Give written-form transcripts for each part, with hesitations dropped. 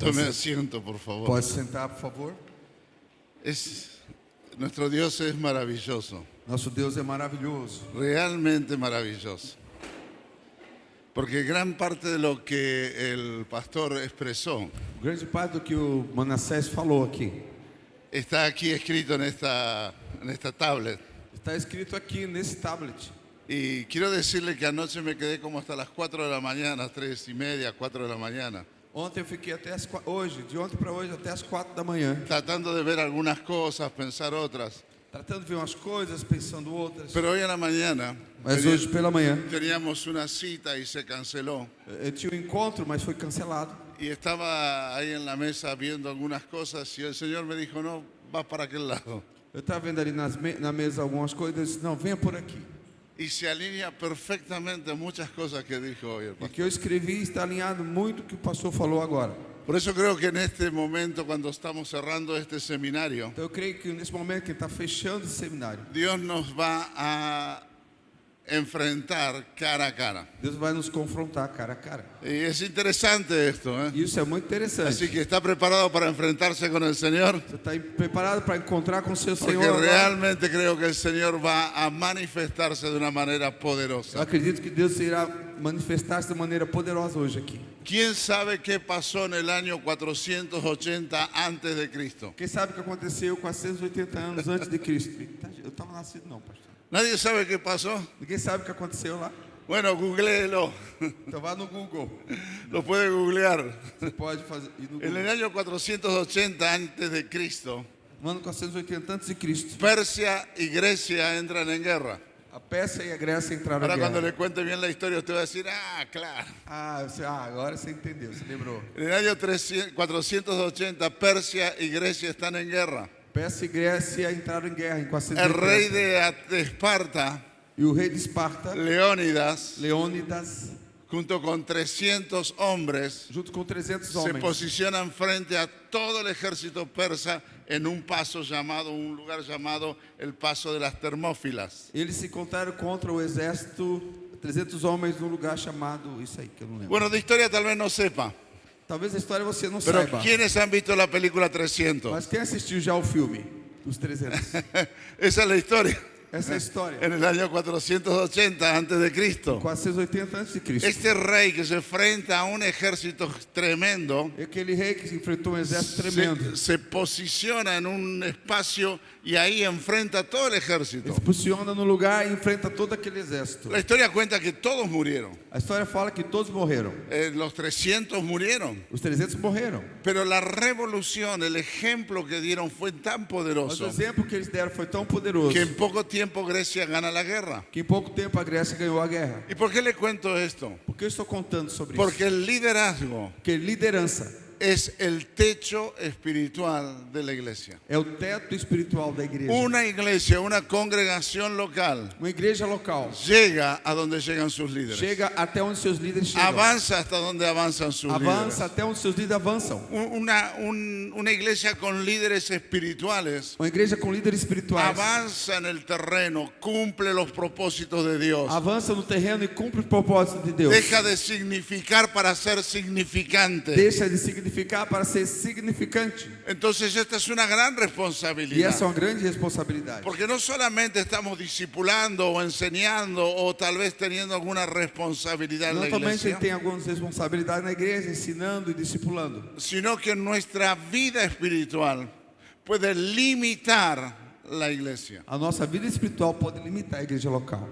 Tome asiento, por favor. Pode sentar, por favor. Nuestro Dios es maravilloso, Nosso Deus é maravilhoso. realmente maravilloso. Porque gran parte de lo que el pastor expresó Grande parte do que o Manassés falou aqui está aquí escrito en esta tablet. está escrito aqui nesse tablet. Y quiero decirle que anoche me quedé como hasta las 4 de la mañana, 3:30, 4 de la mañana, Ontem eu fiquei até hoje, de ontem para hoje até as 4 da manhã, tratando de ver algunas cosas, pensar otras. tratando de ver umas coisas, pensando outras. Pero hoy en la mañana Mas hoje pela manhã teníamos una cita y se canceló. eu tinha um encontro, mas foi cancelado. Y estaba ahí en la mesa viendo algunas cosas y el Señor me dijo, no, vas para aquel lado. Eu estava vendo ali na mesa algumas coisas, eu disse, não, venha por aqui. Y se alinea perfectamente a muchas cosas que dijo hoy el O pastor. que eu escrevi está alinhado muito com o que o pastor falou agora. Por eso creo que en este momento, cuando estamos cerrando este seminario, Então eu creio que nesse momento que está fechando esse seminário, Dios nos va a enfrentar cara a cara. Deus vai nos confrontar cara a cara. Y es interesante esto, ¿eh? E isso é muito interessante. Así que está preparado para enfrentarse con el Señor, Você está preparado para encontrar com o seu porque Senhor agora? realmente creo que el Señor va a manifestarse de una manera Eu poderosa. acredito que Deus irá manifestar-se de maneira poderosa hoje aqui. ¿Quién sabe qué pasó en el año 480 antes de Cristo? Quem sabe o que aconteceu 480 anos antes de Cristo? Eu estava nascido não, pastor. ¿Nadie sabe qué pasó? Ninguém sabe o que aconteceu lá. Bueno, googleelo. Então vá no Google. Lo puede googlear. Você pode fazer ir no En el Google. año 480 antes de Cristo, No ano 480 antes de Cristo, Persia y Grecia entran en guerra. a Pérsia e a Grécia entraram Ahora em cuando guerra. le cuente bien la historia, usted va a decir, ah, claro. Agora você entendeu, você lembrou. En el año 480, Persia y Grecia están en guerra. Pérsia e Grécia entraram em guerra em El 480. rey de Esparta, E o rei de Esparta, Leónidas, Leônidas, junto con 300 hombres, junto com 300 se homens, posicionan frente a todo el ejército persa en un lugar llamado el Paso de las Termófilas. eles se encontraram contra o exército, 300 homens num lugar chamado, isso aí que eu não lembro. Bueno, de historia tal vez no sepa, Talvez a história você não pero saiba, ¿quiénes han visto la película 300? mas quem assistiu já o filme, os 300? Esa es la historia. Essa é a história. En el año 480 antes de Cristo, 480 antes de Cristo. este rey que se enfrenta a un ejército tremendo Aquele rei que enfrentou um exército tremendo. se posiciona en un espacio y ahí enfrenta a todo el ejército. Ele se posiciona no lugar e enfrenta todo aquele exército. La historia cuenta que todos murieron. A história fala que todos morreram. Los 300 murieron. Os 300 morreram. Pero la revolución, el ejemplo que dieron fue tan Mas o poderoso exemplo que eles deram foi tão poderoso que en poco tiempo Grecia gana la guerra. que em pouco tempo a Grécia ganhou a guerra. ¿Y por qué le cuento esto? Por que eu estou contando sobre Porque isso? el liderazgo Porque liderança es el techo espiritual de la iglesia. é o teto espiritual da igreja. Una iglesia, una congregación local Uma igreja local llega a donde llegan sus líderes. chega até onde seus líderes chegam. Avanza hasta donde avanzan sus Avança até onde seus líderes avançam. Una iglesia con líderes espirituales Uma igreja com líderes espirituais avanza en el terreno, cumple los propósitos de Dios. avança no terreno e cumpre o propósito de Deus. Deja de significar para ser significante. Deixa de significar para ser significante. Entonces esta es una gran E responsabilidad. essa é uma grande responsabilidade. Porque no solamente estamos discipulando o enseñando o tal vez teniendo alguna responsabilidad en Não la somente iglesia, tem algumas responsabilidades na igreja, ensinando e discipulando, sino que nuestra vida espiritual puede limitar la iglesia. a nossa vida espiritual pode limitar a igreja local.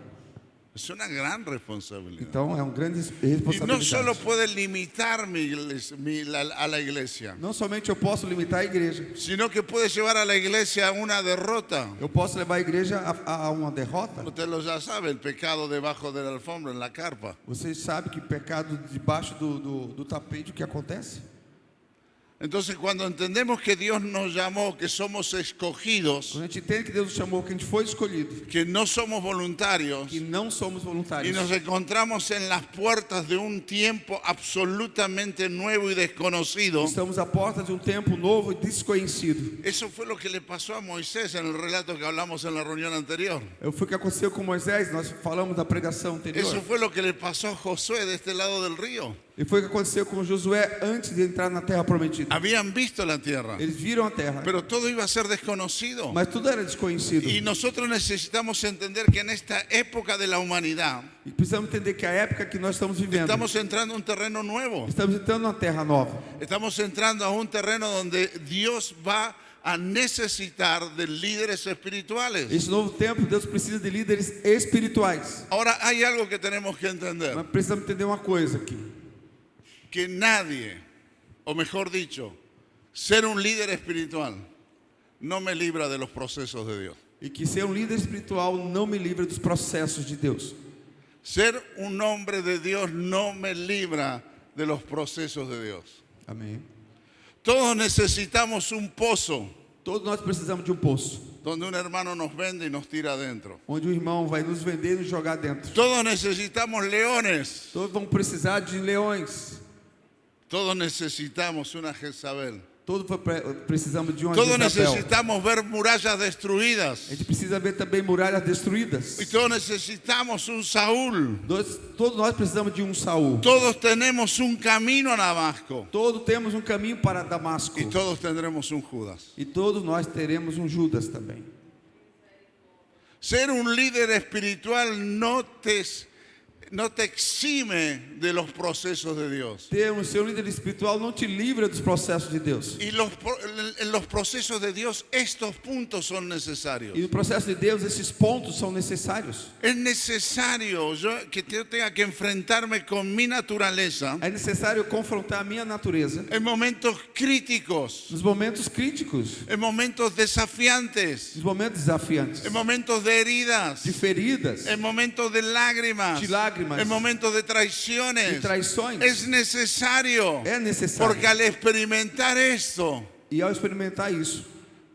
Es una gran responsabilidad. Então é uma grande Y no responsabilidade. solo puede limitar a la iglesia, Não somente eu posso limitar a igreja, sino que puede llevar a la iglesia a una derrota. eu posso levar a igreja a uma derrota. Usted lo ya sabe, el pecado debajo de la alfombra, en la carpa. Vocês sabem que pecado debaixo do tapete, o que acontece? Entonces cuando entendemos que Dios nos llamó, que somos escogidos, Quando a gente entende que Deus nos chamou, que a gente foi escolhido, que no somos voluntarios, que não somos y voluntários, nos encontramos en las puertas de un tiempo absolutamente nuevo y desconocido. estamos à porta de um tempo novo e desconhecido. Eso fue lo que le pasó a Moisés en el relato que hablamos en la reunión anterior. Foi o que aconteceu com Moisés, nós falamos da pregação anterior. Eso fue lo que le pasó a Josué de este lado del río. E foi o que aconteceu com Josué antes de entrar na terra prometida. Habían visto la tierra, Eles viram a terra, pero todo iba a ser desconocido. mas tudo era desconhecido. Y nosotros necesitamos entender que en esta época de la humanidad E precisamos entender que a época que nós estamos vivendo, estamos entrando a un terreno nuevo. estamos entrando numa terra nova. Estamos entrando a un terreno donde Dios va a necesitar de líderes espirituales. Esse novo tempo, Deus precisa de líderes espirituais. Ahora hay algo que tenemos que entender, Mas precisamos entender uma coisa aqui. que nadie, o mejor dicho, ser un líder espiritual no me libra de los procesos de Dios. E que ser um líder espiritual não me livra dos processos de Deus. Ser un hombre de Dios no me libra de los procesos de Dios. Amém. Todos necesitamos un pozo Todos nós precisamos de um poço, donde un hermano nos vende y nos tira adentro. onde o irmão vai nos vender e nos jogar dentro. Todos necesitamos leones. Todos vão precisar de leões. Todos necesitamos una Jezabel. Todos precisamos de uma Todos Jezabel. necesitamos ver murallas A destruidas. gente precisa ver também muralhas destruídas. Y todos necesitamos un Saúl. Todos nós precisamos de um Saul. Todos tenemos un camino a Damasco. Todos temos um caminho para Damasco. Y todos tendremos un Judas. E todos nós teremos um Judas também. Ser un líder espiritual no te exime de los procesos de Dios. Ser um líder espiritual não te livra dos processos de Deus. Y en los procesos de Dios estos puntos son necesarios. E no processo de Deus esses pontos são necessários. Es necesario que yo tenga que enfrentarme con mi naturaleza É necessário confrontar a minha natureza en momentos críticos, nos momentos críticos, en momentos desafiantes, nos momentos desafiantes, en momentos de heridas, de feridas, en momentos de lágrimas, de lágrimas, en momentos de traiciones. de traições. Es necesario, É necessário. porque al experimentar esto E ao experimentar isso,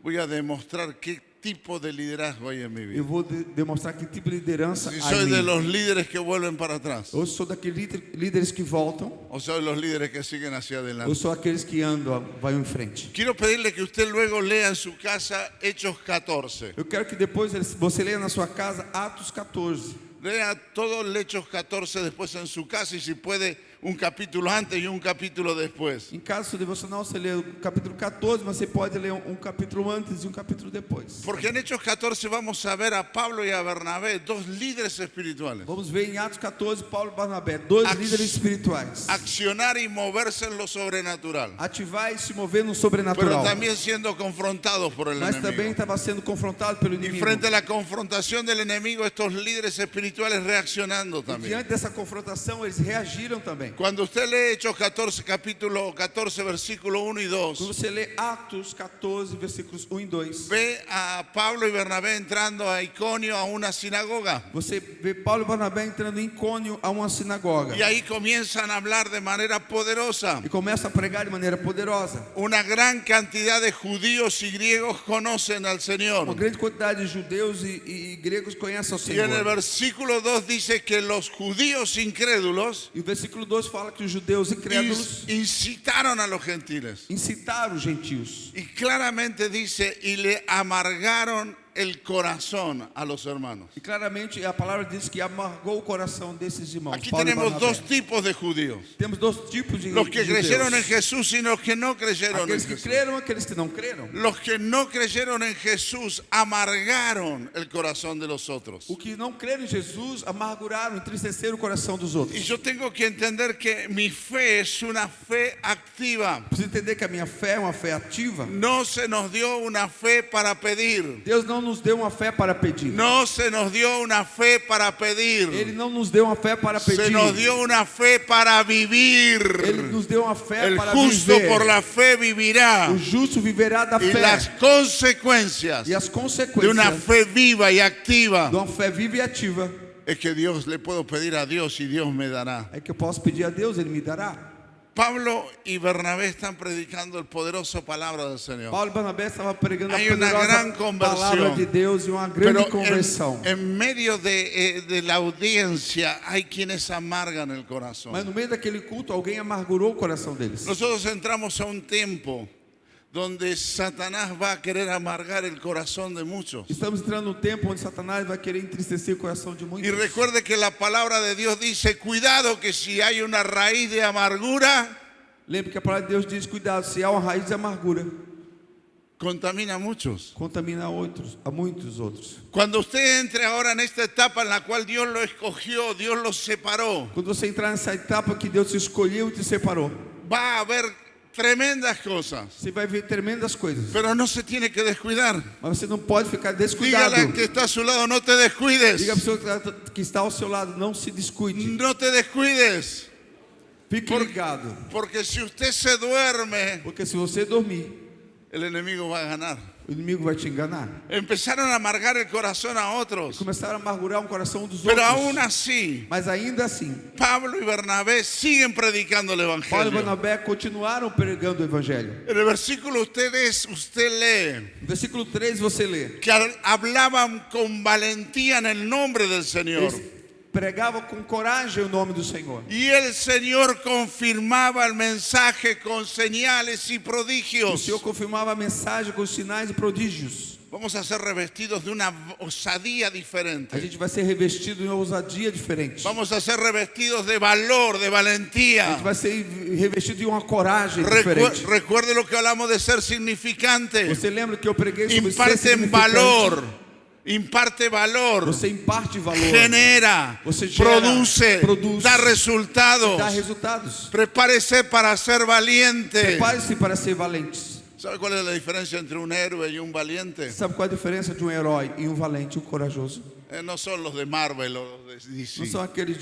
voy a demostrar qué tipo de liderazgo hay en mi eu vida. vou demonstrar que tipo de liderança Si há soy em de mim. los líderes que vuelven para atrás, Ou sou daqueles líderes que voltam, o soy de los líderes que siguen hacia ou adelante. sou aqueles que andam, vai em frente. Quiero pedirle que usted luego lea en su casa Hechos 14. Eu quero que depois você leia na sua casa Atos 14. Lea todo el Hechos 14 después en su casa y si puede un capítulo antes y un capítulo después. Em caso seu devocional, você lê o capítulo 14, mas você pode ler um capítulo antes e um capítulo depois. Porque en Hechos 14 vamos a ver a Pablo y a Bernabé, dos líderes espirituales, Vamos ver em Atos 14, Paulo e Barnabé, dois líderes espirituais. accionar y moverse en lo sobrenatural, Ativar e se mover no pero sobrenatural. también siendo confrontados por el Mas também enemigo. estava sendo confrontado pelo Y inimigo. frente a la confrontación del enemigo, estos líderes espirituales reaccionando E también. diante dessa confrontação, eles reagiram também. Cuando usted lee Hechos 14, capítulo 14, versículo 1 y Quando 2, você lê Atos 14, versículos 1 e 2, ve a Pablo y Bernabé entrando a Iconio a una sinagoga. você vê Paulo e Barnabé entrando em Icônio a uma sinagoga. Y ahí comienzan a hablar de manera poderosa. E começa a pregar de maneira poderosa. Una gran cantidad de judíos y griegos conocen al Uma Señor. grande quantidade de judeus e gregos conhecem o Y en el Senhor. versículo 2 dice que los judíos incrédulos E o versículo 2 fala que os judeus incrédulos incitaron a los gentiles. incitaram os gentios. Y claramente dice, y le amargaron el corazón a los hermanos. E claramente a palavra diz que amargou o coração desses irmãos. Aquí Paulo e tenemos Barnabé. dos tipos de judíos. Temos dois tipos de Los que judeus. creyeron en Jesús y los que no creyeron en Aqueles que Jesús. creram e aqueles que não creram. Los que no creyeron en Jesús amargaron el corazón de los otros. O que não creram em Jesus amarguraram, entristeceram o coração dos Y outros. yo tengo que entender que mi fe es una fe activa. Preciso entender que a minha fé é uma fé ativa. No se nos dio una fe para pedir. Deus não nos deu uma fé para pedir. No se nos dio una fe para pedir. Ele não nos deu uma fé para pedir. Se nos dio una fe para vivir. Ele nos deu uma fé El para justo viver. por la fe vivirá. O justo viverá da Y fé. las consecuencias E as de consequências una fe viva y activa de uma fé viva e ativa es que Dios le puedo pedir a Dios y Dios me dará. é que eu posso pedir a Deus, Ele me dará. Pablo y Bernabé están predicando el poderoso palabra del Señor. Paulo e Barnabé estavam pregando a Hay una gran poderosa conversión. palavra de Deus e uma grande Pero conversão. en medio de la audiencia hay quienes amargan el corazón. Mas no meio daquele culto, alguém amargurou o coração deles. Nosotros entramos a un tiempo donde Satanás va a querer amargar el corazón de muchos. Estamos entrando num tempo onde Satanás vai querer entristecer o coração de Y muitos. recuerde que la palabra de Dios dice, cuidado que si hay una raíz de amargura, Lembre que a palavra de Deus diz: cuidado, se há uma raiz de amargura, contamina a muchos. contamina a muitos outros. Cuando usted entre ahora en esta etapa en la cual Dios lo escogió, Dios lo separó, Quando você entrar nessa etapa que Deus te escolheu e te separou, va a haber tremendas cosas, você vai ver tremendas coisas. pero no se tiene que descuidar. Mas você não pode ficar descuidado. Dígale al que está a su lado, no te descuides. Diga a pessoa que está ao seu lado: não se descuide. No te descuides. Fique ligado. Porque si usted se duerme, Porque se você dormir, el enemigo va a ganar. o inimigo vai te enganar. Empezaron a amargar el corazón a otros. Começaram a amargurar o coração dos Pero outros. aún así, Mas ainda assim, Pablo y Bernabé siguen predicando el Paulo e evangelio. Barnabé continuaram pregando o evangelho. En el versículo usted lee No versículo 3 você lê: que hablaban con valentía en el nombre del Señor. eles pregavam com coragem o nome do Senhor. Y el Señor confirmaba el mensaje con señales y O prodigios. Senhor confirmava a mensagem com sinais e prodígios. Vamos a ser revestidos de una osadía A diferente. gente vai ser revestido em uma ousadia diferente. Vamos a ser revestidos de valor, de A valentía. gente vai ser revestido de uma coragem diferente. Recuerde lo que hablamos de ser significante. Você lembra que eu preguei sobre ser Imparte significante? valor. Imparte valor. Você imparte valor. Genera. Você gera, Produce. Da resultados. Dá resultados. Prepárese para ser valiente. Prepare-se para ser valentes. ¿Sabe cuál es la diferencia entre un héroe y un valiente? Sabe qual a diferença de um herói e um valente, um corajoso? No son los de Marvel o los de DC. Não são aqueles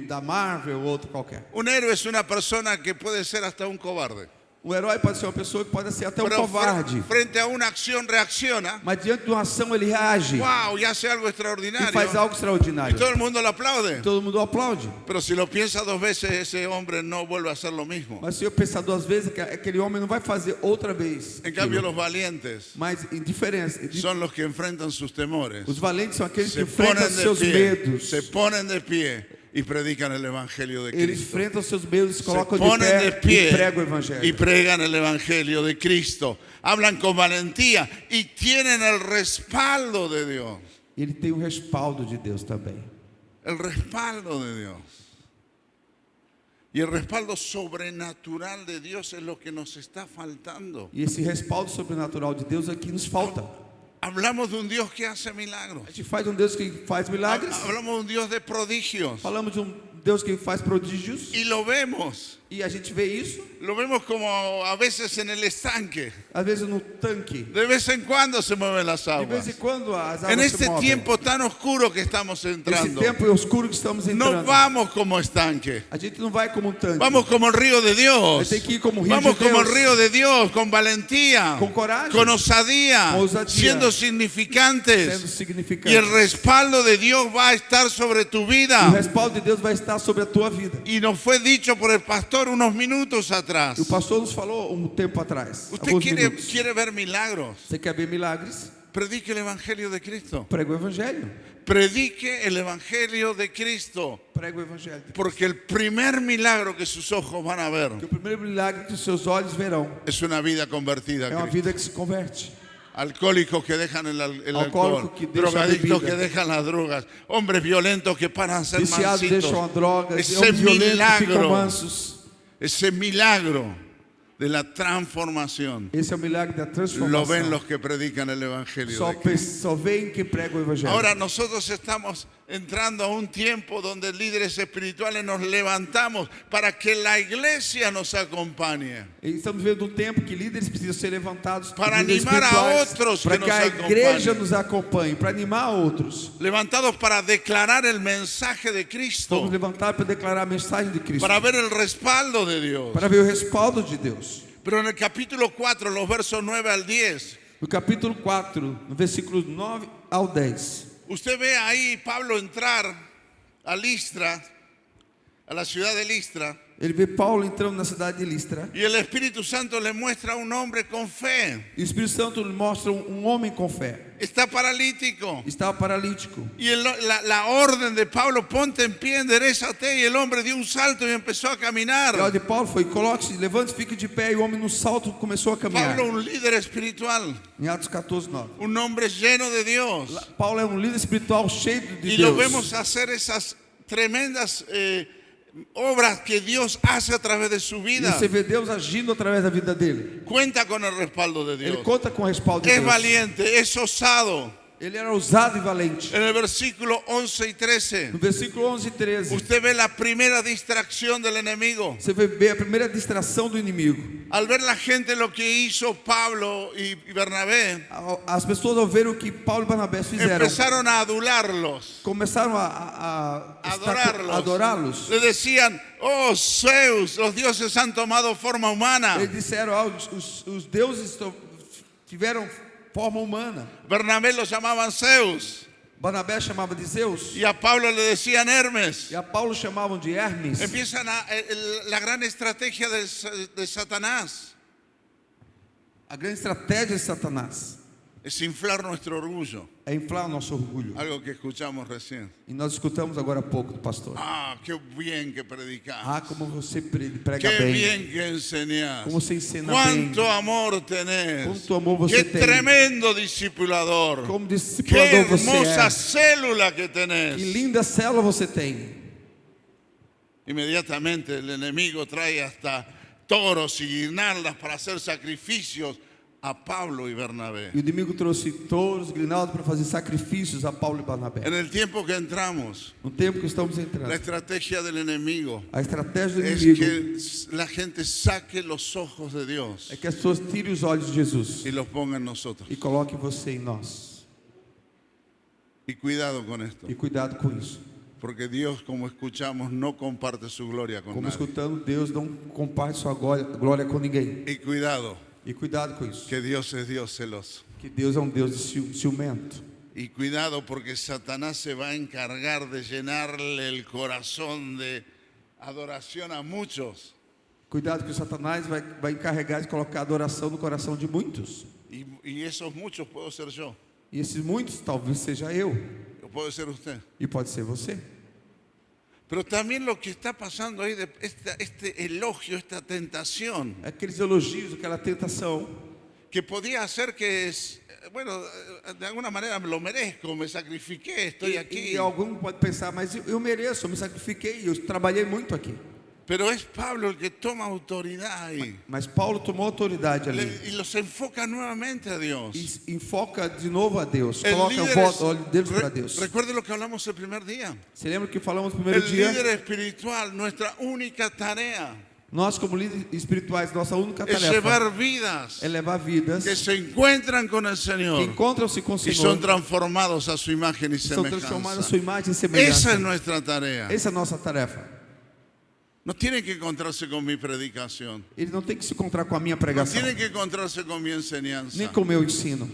da Marvel ou outro qualquer. Un héroe es una persona que puede ser hasta un cobarde. Um herói pode ser uma pessoa que pode ser até um Pero covarde. frente a una acción reacciona. Mas diante de uma ação ele reage ¡Wow! Y hace algo e extraordinario. faz algo Y extraordinário. todo el mundo lo aplaude. Todo mundo aplaude. Pero si lo piensa dos veces, ese hombre no vuelve a hacer lo mismo. Mas se eu pensar duas vezes, aquele homem não vai fazer outra vez. En cambio, aquilo. los valientes Mas em diferença, son los que enfrentan sus temores. os valentes são aqueles que Se enfrentam ponen de seus pie, medos. se ponen de pie y predican el evangelio de Eles Cristo. enfrentam seus medos, Se colocam de ponen de pé pie e pregam o y evangelho. pregan el evangelio de Cristo. Hablan con valentía y tienen el respaldo de Dios. Ele tem o respaldo de Deus também. El respaldo de Dios. Y el respaldo sobrenatural de Dios es lo que nos está faltando. E esse respaldo sobrenatural de Deus aqui nos falta. Hablamos de un Dios que hace milagros. A gente faz um Deus que faz milagres, Hablamos de un Dios de prodigios. falamos de um Deus que faz prodígios, Y lo vemos. e a gente vê isso, Lo vemos como a veces en el estanque. às vezes no tanque. De vez en cuando se mueven las De vez aguas. em quando as En águas se este movem. tiempo tan oscuro que estamos Esse entrando, tempo oscuro que estamos no entrando, vamos como estanque. a gente não vai como um tanque. Vamos como el río de Dios. Tem que ir como o rio Vamos de como el Deus. río de Dios, con valentía, Con coraje, con osadía, con osadía, siendo sendo significantes. significante. Y el respaldo de Dios va a estar sobre tu O vida. respaldo de Deus vai estar sobre a tua vida. Y nos fue dicho por el pastor unos minutos atrás. E o pastor nos falou um tempo atrás, Usted alguns quiere, minutos. quiere ver milagros. Você quer ver milagres? Predique el evangelio de Cristo. Prega o evangelho. Predique el evangelio de Cristo. Prega o evangelho. Porque el primer milagro que sus ojos van a ver Porque o primeiro milagre que os seus olhos verão es una vida convertida é a uma Cristo. vida que se converte. Alcohólicos que dejan el alcohol, Alcohólico que deja drogadictos bebida. que dejan las drogas, hombres violentos que paran a ser Viciados deixam a mansitos. droga, Esse homens violentos ficam milagro, mansos. ese milagro de la transformación Esse é o milagre da lo ven transformação. los que predican el evangelio Só, de Cristo. só veem que prega o evangelho. Ahora nosotros estamos entrando a un tiempo donde líderes espirituales nos levantamos para que la iglesia nos acompañe. E estamos vendo um tempo que líderes precisam ser levantados Para líderes animar a espirituais, outros para que que nos a igreja acompanhem. nos acompanhe, para animar outros. Levantados para declarar el mensaje de Vamos Cristo, levantar para declarar a mensagem de Cristo, para ver el respaldo de Dios. para ver o respaldo de Deus. Pero en el capítulo 4, los versos 9 al 10, No capítulo 4, no versículo 9 ao 10, usted ve ahí Pablo entrar a Listra, a la ciudad de Listra, Ele vê Paulo entrando na cidade de Listra. y el Espíritu Santo le muestra a un hombre con fe. E o Espírito Santo lhe mostra um homem com fé. Está paralítico. Estava paralítico. Y la orden de Pablo, ponte en pie, enderezate, y el hombre dio un salto y empezó a caminar. E a ordem de Paulo foi: coloque-se, levante-se, fique de pé. E o homem no salto começou a caminhar. Pablo, un líder espiritual, Em Atos 14:9. un hombre lleno de Dios. Paulo é um líder espiritual cheio de Y lo Deus. vemos hacer esas tremendas obras que Dios hace a través de su E vida. você vê Deus agindo através da vida dele. Cuenta con el respaldo de Ele Dios. conta com o respaldo de Es Deus. valiente, es osado. Ele era ousado e valente. En el versículo 11 y 13, No versículo 11 e 13, usted ve la primera distracción del enemigo. você vê a primeira distração do inimigo. Al ver la gente lo que hizo Pablo y Bernabé, As pessoas, ao ver o que Paulo e Barnabé fizeram, empezaron a adularlos, começaram a adorarlos. adorá-los. Le decían, oh Zeus, los dioses han tomado forma humana. Eles disseram: os deuses tiveram forma humana. Bernabé los llamaban Zeus Barnabé chamava de Zeus y a Pablo le decían Hermes. e a Paulo chamavam de Hermes. Empiezan la gran estrategia de Satanás. A grande estratégia de Satanás Es inflar nuestro orgullo, é inflar o nosso orgulho. algo que escuchamos recién. E nós escutamos agora há pouco do pastor. Ah, qué bien que predicas. Como você prega Qué bem. bien que enseñas. Como você ensina Cuánto bem. amor tenés. Quanto amor você Qué tem. tremendo discipulador. Como Qué discipulador você hermosa é. célula que tenés. Que linda célula você tem. Inmediatamente el enemigo trae hasta toros y guirnaldas para hacer sacrificios a Pablo y Bernabé. E o inimigo trouxe touros, grinaldas para fazer sacrifícios a Paulo e Barnabé. En el tiempo que entramos, No tempo que estamos la entrando, estrategia del enemigo a estratégia do es inimigo que la gente saque los ojos de Dios é que as pessoas tirem os olhos de Jesus y los ponga en nosotros. e coloquem você em nós. Y cuidado con esto, E cuidado com isso. porque Dios, como escuchamos, no comparte su gloria con Como nadie. escutando, Deus não comparte sua glória com ninguém. Y cuidado, E cuidado com isso. que Dios es Dios celoso. Que Deus é um Deus de ciumento. Y cuidado, porque Satanás se va a encargar de llenarle el corazón de adoración a muchos. Cuidado que o Satanás vai encarregar de colocar adoração no coração de muitos. Y esos muchos puedo ser yo, E esses muitos talvez seja eu. o puede ser usted. E pode ser você. Pero también lo que está pasando ahí, de este elogio, esta tentación, Aqueles elogios, aquela tentação, que podía hacer que, bueno, de alguna manera lo merezco, me sacrifiqué, estoy aquí. E algum pode pensar: mas eu mereço, eu me sacrifiquei, eu trabalhei muito aqui. Pero es Pablo el que toma autoridad ahí. Mas Paulo tomou autoridade ali. Y los enfoca nuevamente a Dios. E enfoca de novo a Deus. El Coloca líder o olho deles para Deus. recuerde lo que hablamos el primer día. Você lembra que falamos no primeiro El dia? líder espiritual, nuestra única tarea Nós, como líderes espirituais, nossa única es tarefa llevar vidas é levar vidas que se encuentran con el que Señor encontram-se com o y son Senhor, transformados a su imagen y são transformadas semejanza. a sua imagem e Esa semelhança. es nuestra tarea. Essa é a nossa tarefa. No tienen que encontrarse con mi predicación. Ele não tem que se encontrar com a minha No pregação, tienen que encontrarse con mi enseñanza. nem com o meu ensino.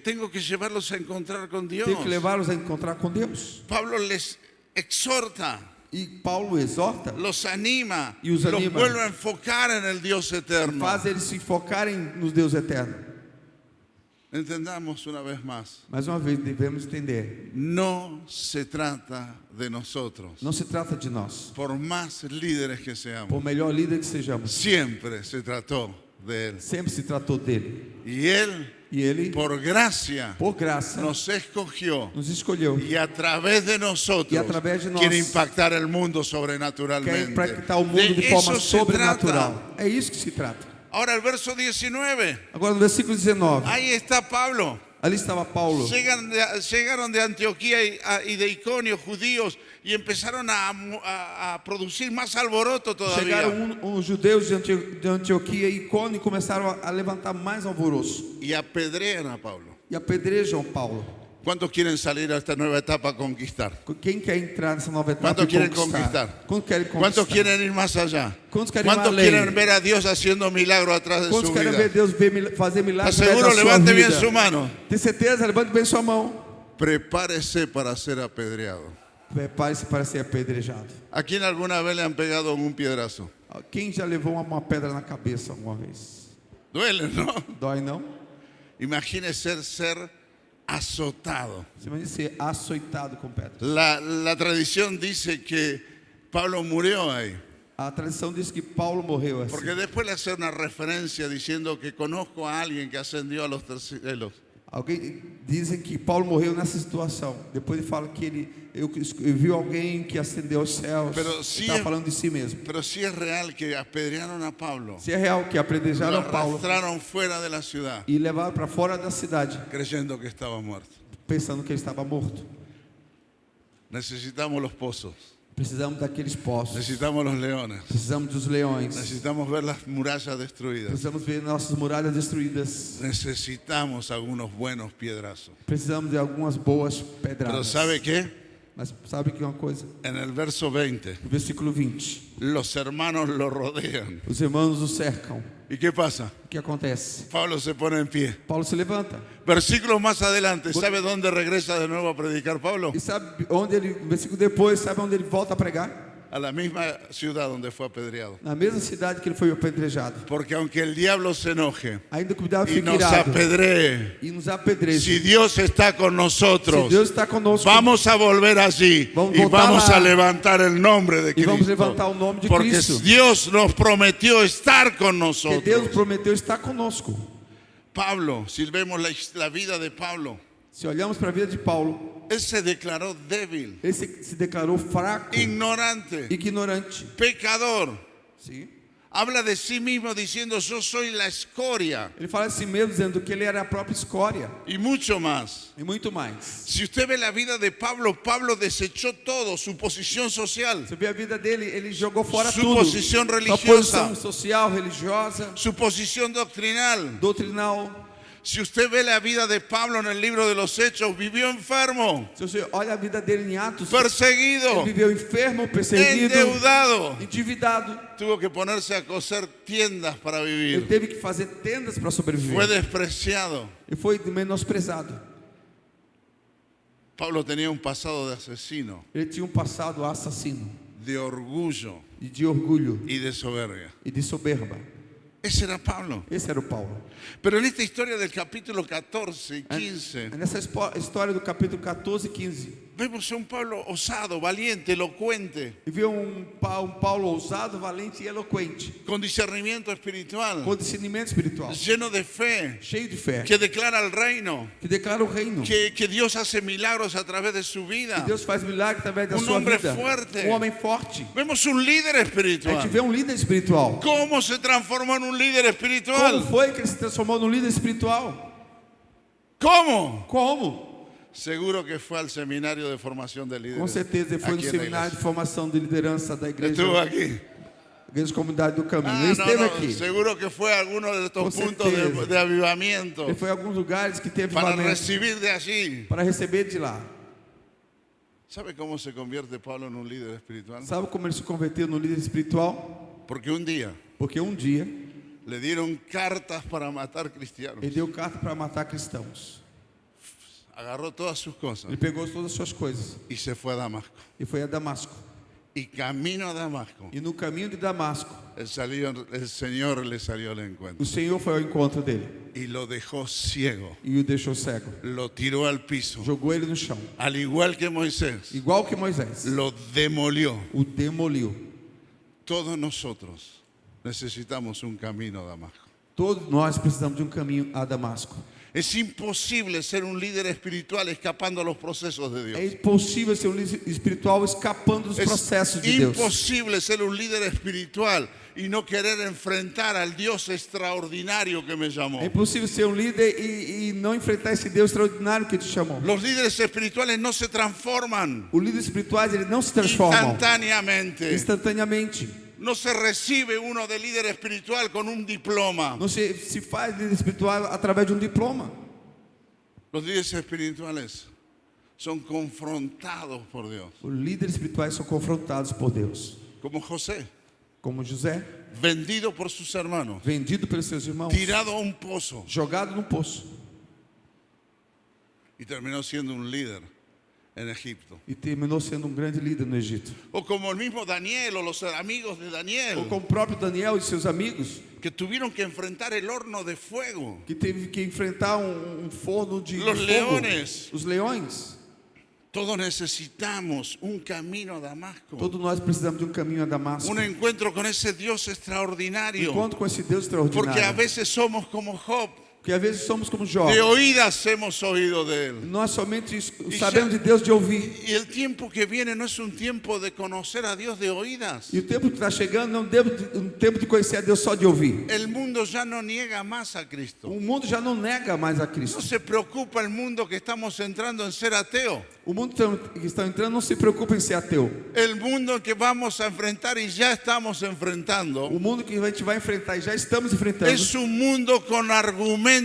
Tengo que llevarlos a encontrar con Dios. Tem que levá-los a encontrar com Deus. Pablo les exhorta, E Paulo exorta, los anima, Y os los anima. vuelve a enfocar en el Dios eterno. faz eles se focarem no Deus eterno. Entendamos una vez más, Mais uma vez, devemos entender: no se trata de nosotros. não se trata de nós. Por más líderes que seamos, Por melhor líder que sejamos, siempre se trató de Él. sempre se tratou dele. Y Él, E ele, por gracia, por graça, nos escogió. nos escolheu. Y a través de nosotros Y a través de nós, quiere impactar el mundo Quer sobrenaturalmente. impactar o mundo de forma eso se sobrenatural. trata. É isso que se trata. Ahora el verso 19. Agora no versículo 19, Ahí está Pablo. ali estava Paulo. Llegaron de Antioquía y de Iconio judíos y empezaron a producir más alboroto todavía. Chegaram uns judeus de Antioquia e Icônio e começaram a levantar mais alvoroço. Y apedrean a Pablo. E apedrejam Paulo. ¿Cuántos quieren salir a esta nueva etapa a conquistar? Quem quer entrar nessa nova etapa ¿Cuántos e quieren conquistar? conquistar? Quantos querem conquistar? ¿Cuántos quieren ir más allá? ¿Cuántos quieren ir ¿Cuántos más além? quieren ver a Dios haciendo milagros atrás de Quantos su querem vida? ver Deus fazer milagres ¿Está seguro? através da sua Levante vida? bien su mano. Tem certeza? Levante bem sua mão. Prepárese para ser apedreado. Prepare-se para ser apedrejado. ¿A quién alguna vez le han pegado un piedrazo? Quem já levou uma pedra na cabeça alguma vez? Duele, ¿no? Dói não? Imagínese ser azotado. Você imagina ser açoitado com pedra. La tradición dice que Pablo murió ahí. A tradição diz que Paulo morreu assim. Porque después le hace una referencia diciendo que conozco a alguien que ascendió a los cielos. Dizem que Paulo morreu nessa situação. Depois ele fala que eu vi alguém que ascendeu aos céus. Pero Ele sí estava es- falando de si mesmo. Pero sí es real que apedrearon a Pablo, Se é real que lo apedrejaram Paulo arrastraron fuera de la ciudad, e levaram para fora da cidade, creyendo que estaba muerto. pensando que ele estava morto. Necesitamos los pozos, Precisamos daqueles poços. necesitamos los leones, Precisamos dos leões. necesitamos ver las murallas destruidas, Precisamos ver nossas muralhas destruídas. necesitamos algunos buenos piedrazos. Precisamos de algumas boas Pero pedradas. ¿sabe qué? Mas sabe que uma coisa? En el verso 20, No versículo 20. los hermanos lo rodean. Os irmãos o cercam. ¿Y qué pasa? O que acontece? Pablo se pone en pie. Paulo se levanta. Versículos más adelante, ¿sabe dónde regresa de nuevo a predicar Pablo? E sabe onde ele, um versículo depois, sabe onde ele volta a pregar? A la misma ciudad donde fue apedreado. Na mesma cidade que ele foi apedrejado. Porque aunque el diablo se enoje Ainda que o diabo y fique nos irado apedree, e nos apedreje. si Dios está con Se nosotros, Deus está conosco, vamos a volver allí Vamos y voltar vamos lá. a levantar el nombre de e vamos Cristo. levantar o nome de Porque Cristo. Dios nos prometió estar con Porque Deus nosotros. prometeu estar conosco. Pablo, si vemos la vida de Pablo, Se olhamos para a vida de Paulo, él se declaró débil, ele se declarou fraco, ignorante, ignorante. pecador. Sim. Habla de sí mismo diciendo yo soy la escoria Ele fala de si mesmo dizendo que ele era a própria escória y mucho más. e muito mais. Si usted ve la vida de Pablo, Pablo desechó todo, su posición social, Você vê a vida dele, ele jogou fora Sua tudo. posição Sua religiosa. posição social, religiosa, su posición doctrinal. doutrinal. Si usted ve la vida de Pablo en el libro de los Hechos, vivió enfermo, Se você olha a vida dele em Atos, ele perseguido, viveu enfermo, perseguido, endeudado. endividado. Tuvo que ponerse a coser tiendas para Ele vivir. teve que fazer tendas para Fue sobreviver. despreciado. E foi menosprezado. Pablo tenía un pasado de asesino, Ele tinha um passado assassino, de orgullo e de orgulho y de soberbia. e de soberba. Ese era Pablo. Esse era o Paulo. Pero en esta historia del capítulo 14 y 15, Nessa história do capítulo 14 e 15, vemos a un Pablo osado, valiente, elocuente, e vê um Paulo ousado, valente e eloquente, con discernimiento espiritual, com discernimento espiritual, lleno de fe, cheio de fé, que declara el reino, que declara o reino. que Dios hace milagros a través de su vida. Que Deus faz milagre através da Um sua homem vida. forte. Um homem forte. Vemos un líder A gente espiritual. vê um líder espiritual. ¿Cómo se transformó en un líder espiritual? Como foi que ele se transformou num líder espiritual? ¿Cómo? Como? Seguro que fue al seminario de formación de líderes. Com certeza ele foi no aquí en la seminário de iglesia. formação de liderança da igreja, Estuvo aquí. igreja Comunidade do Caminho. Ah, Ele no, esteve no, aqui. seguro que fue a alguno de estos Con puntos certeza. de avivamiento Ele foi a alguns lugares que teve para avivamento, recibir de allí. para receber de lá. ¿Sabe cómo se convierte Pablo en un líder espiritual? Sabe como ele se converteu no líder espiritual? Porque un día Porque um dia le dieron cartas para matar cristianos. ele deu carta para matar cristãos. Agarró todas sus cosas Ele pegou todas as suas coisas y se fue a Damasco. e foi a Damasco. Y camino a Damasco, E no caminho de Damasco, el Señor le salió al encuentro o Senhor foi ao encontro dele y lo dejó ciego. e o deixou cego. Lo tiró al piso. Jogou ele no chão. Al igual que Moisés, Igual que Moisés. lo demolió. O demoliu. Todos nosotros necesitamos un camino a Damasco. Todos nós precisamos de um caminho a Damasco. Es imposible ser un líder espiritual escapando a los procesos de É Dios. impossível ser um líder espiritual escapando dos Es processos de Deus. imposible ser un líder espiritual y no querer enfrentar al Dios extraordinario que me llamó. É impossível ser um líder e não enfrentar esse Deus extraordinário que te chamou. Los líderes espirituales no se transforman Os líderes espirituais, eles não se transformam instantáneamente. instantaneamente. No se recibe uno de líder espiritual con un diploma. Não se faz líder espiritual através de um diploma. Los líderes espirituales son confrontados por Dios. Os líderes espirituais são confrontados por Deus. Como José, Como José, vendido por sus hermanos, vendido pelos seus irmãos, tirado a un pozo jogado no poço y terminó siendo un líder en Egipto. e terminou sendo grande líder no Egito. O como el mismo Daniel o los amigos de Daniel, Ou como o próprio Daniel e seus amigos, que tuvieron que enfrentar el horno de fuego. que teve que enfrentar um forno de Los fogo. leones. Os leões. Todos necesitamos un camino a Damasco. Todos nós precisamos de um caminho a Damasco. Un encuentro con ese Dios extraordinario. Encontro com esse Deus Porque a extraordinário. veces somos como Job. Porque às vezes somos como Jó. De oídas hemos oído de él. Nós somente E sabemos já- de Deus de ouvir. Y el tiempo que viene no es un tiempo de conocer a Dios de oídas. E o tempo que está chegando não é um tempo de conhecer a Deus só de ouvir. El mundo ya no niega más a Cristo. O mundo já não nega mais a No Cristo. se preocupa el mundo que estamos entrando en ser ateo. O mundo que está entrando não se preocupa em ser ateu. El mundo que vamos a enfrentar y ya estamos enfrentando O mundo que a gente vai enfrentar e já estamos enfrentando, es un mundo con argumentos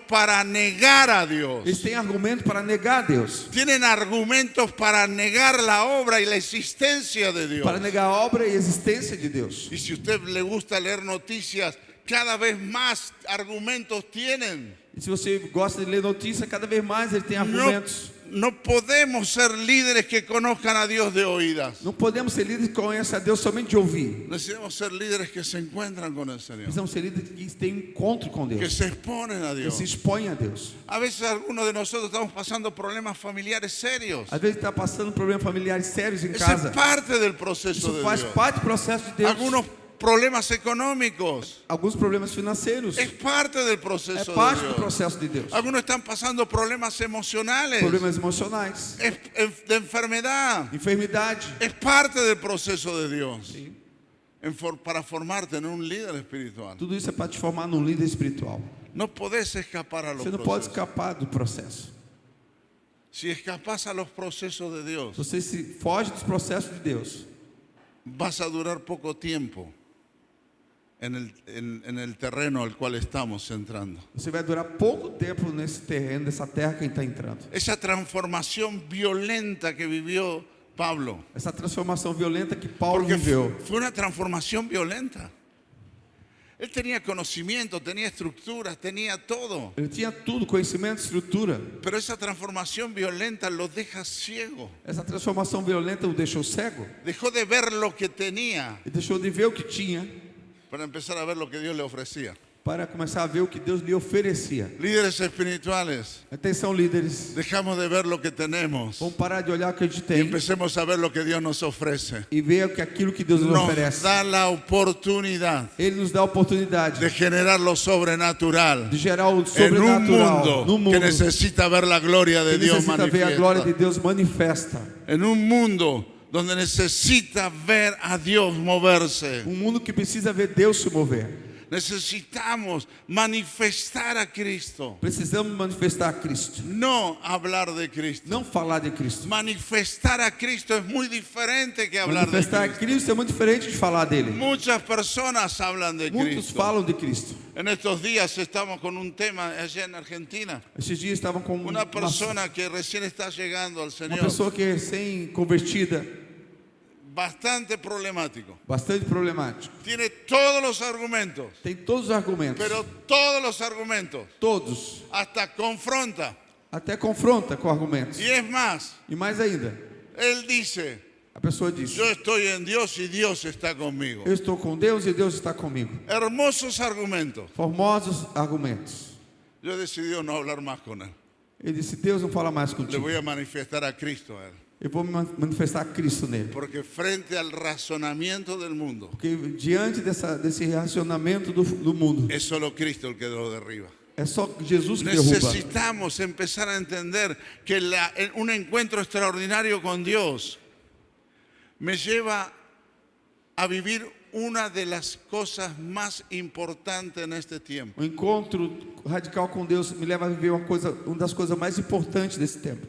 para negar a Dios. eles têm argumento para negar a Deus. Tienen argumentos para negar la obra y la existencia de Dios. Para negar a obra e a existência de Deus. Y si a usted le gusta leer noticias, cada vez más argumentos tienen. E se você gosta de ler notícia, cada vez mais ele tem No, argumentos. no podemos ser líderes que conozcan a Dios de oídas. Não podemos ser líderes que conhecem a Deus somente de ouvir. Necesitamos ser líderes que se encuentran con el Señor, Precisamos ser líderes que têm encontro com que Deus. se exponen a Que Dios. se expõem a Deus. A veces algunos de nosotros estamos pasando problemas familiares serios. Às vezes está passando problemas familiares sérios em Eso casa. es parte del proceso Isso de faz Dios. parte do processo de Deus. Algunos problemas económicos Alguns problemas financeiros. es parte del É proceso de parte do Dios. processo de Deus. Algunos están pasando problemas emocionales, Problemas emocionais. de enfermedad. Enfermidade. Es parte del proceso de Dios Sim. para formarte en un líder espiritual. Tudo isso é para te formar num líder espiritual. No podés escapar a los Você não pode procesos. escapar do processo. Si escapas a los procesos de Dios, Se você se foge dos processos de Deus, vas a durar poco tiempo en el terreno al cual estamos entrando. você vai durar pouco tempo nesse terreno, nessa terra que a gente está entrando. Esa transformación violenta que vivió Pablo, Essa transformação violenta que Paulo porque viveu. fue una transformación violenta. Él tenía conocimiento, tenía estructuras, tenía todo, Ele tinha tudo, conhecimento, estrutura. pero esa transformación violenta lo deja ciego. Essa transformação violenta o deixou cego. Dejó de ver lo que tenía Ele deixou de ver o que tinha para empezar a ver lo que Dios le ofrecía. para começar a ver o que Deus lhe oferecia. Líderes espirituales, Atenção, líderes. dejamos de ver lo que tenemos Vamos parar de olhar o que a gente y tem empecemos a ver lo que Dios nos ofrece. e ver aquilo que Deus nos Nos oferece. da la oportunidad Ele nos dá a oportunidade de generar lo sobrenatural de gerar o en un sobrenatural no mundo que mundo necesita ver la gloria de que Dios necessita ver a glória de manifiesta. Deus manifesta. En un mundo donde necesita ver a Dios moverse. Um mundo que precisa ver Deus se mover. Necesitamos manifestar a Cristo, Precisamos manifestar a Cristo. no hablar de Cristo. Não falar de Cristo. Manifestar a Cristo es muy diferente que hablar de Manifestar a Cristo. Cristo é muito diferente de falar dele. Muchas personas hablan de Muitos Cristo. falam de Cristo. En estos días estamos con un tema allá en Argentina. Esses dias estavam com Una persona que recién está llegando al uma Señor, pessoa que é recém-convertida, bastante problemático. bastante problemático. Tiene todos los argumentos, Tem todos os argumentos. pero todos los argumentos, Todos. hasta confronta. Até confronta com argumentos. Y es más, E mais ainda, él dice, a pessoa diz: yo estoy en Dios y Dios está conmigo. eu estou com Deus e Deus está comigo. Hermosos argumentos. Formosos argumentos. Yo he decidido no hablar más con él. Ele disse: Deus não fala mais Le contigo. voy a manifestar a Cristo a él. Eu vou manifestar Cristo nele. Porque frente al razonamiento del mundo, Porque diante desse racionamento do mundo, es solo Cristo el que lo derriba. é só Jesus que derruba. Necesitamos empezar a entender que un encuentro extraordinario con Dios me lleva a vivir una de las cosas más importantes en este tiempo. O encontro radical com Deus me leva a viver uma das coisas mais importantes desse tempo.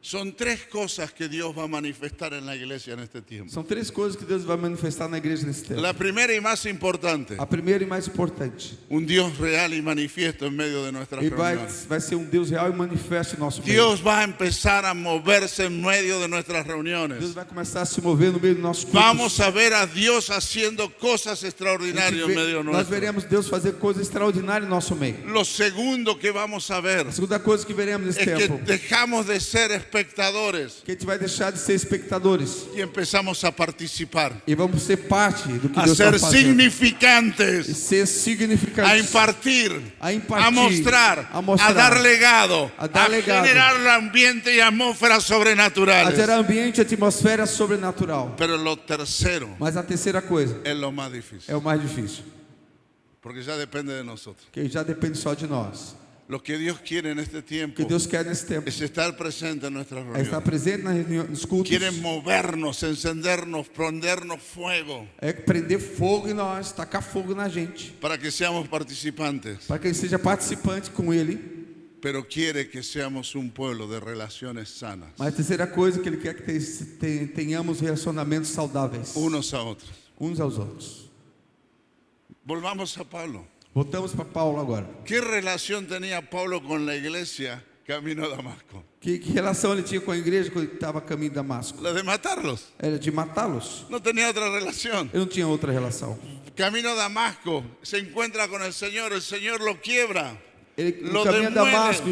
Son tres cosas que Dios va a manifestar en la iglesia en este tiempo. São três coisas que Deus vai manifestar na igreja nesse tempo. La primera y más importante, A primeira e mais importante, un Dios real y manifiesto en medio de nuestras Ele reuniones. vai ser um Deus real e manifesto em nosso meio. Dios va a empezar a moverse en medio de nuestras Deus reuniones. vai começar a se mover no meio do nosso culto. Vamos a ver a Dios haciendo cosas extraordinarias en medio Nós nuestro. veremos Deus fazer coisas extraordinárias em nosso meio. Lo segundo que vamos a ver A segunda coisa que veremos nesse es que tempo dejamos de ser espectadores que a gente vai deixar de ser espectadores y empezamos a participar, e vamos ser parte do que a Deus está ser fazendo. E significantes, ser a significantes, impartir, a impartir, a mostrar, a dar legado, a dar legado, generar el ambiente y atmósferas a sobrenaturales. gerar ambiente e atmosfera sobrenatural. Pero lo tercero Mas a terceira coisa es lo más difícil, é o mais difícil, porque ya depende de nosotros. que já depende só de nós. Lo que Dios quiere en este O tiempo que Deus quer nesse tempo es estar presente en nuestras é estar reuniones. presente nos cultos, Quiere movernos, encendernos, prendernos fuego é prender fogo em nós, tacar fogo na gente, para que seamos participantes. para que ele seja participante com ele. Pero quiere que seamos un pueblo de relaciones sanas, Mas a terceira coisa que ele quer que tenhamos relacionamentos saudáveis unos a otros. uns aos outros. Volvamos a Pablo. Voltamos para Paulo agora. ¿Qué relación tenía Pablo con la iglesia camino a Damasco? Que relação ele tinha com a igreja quando ele estava a caminho de Damasco? La de matarlos. Era de matá-los. No tenía otra relación. Ele não tinha outra relação. Camino a Damasco, se encuentra con el Señor lo quiebra. Ele, Lo no caminho a demuele. Damasco,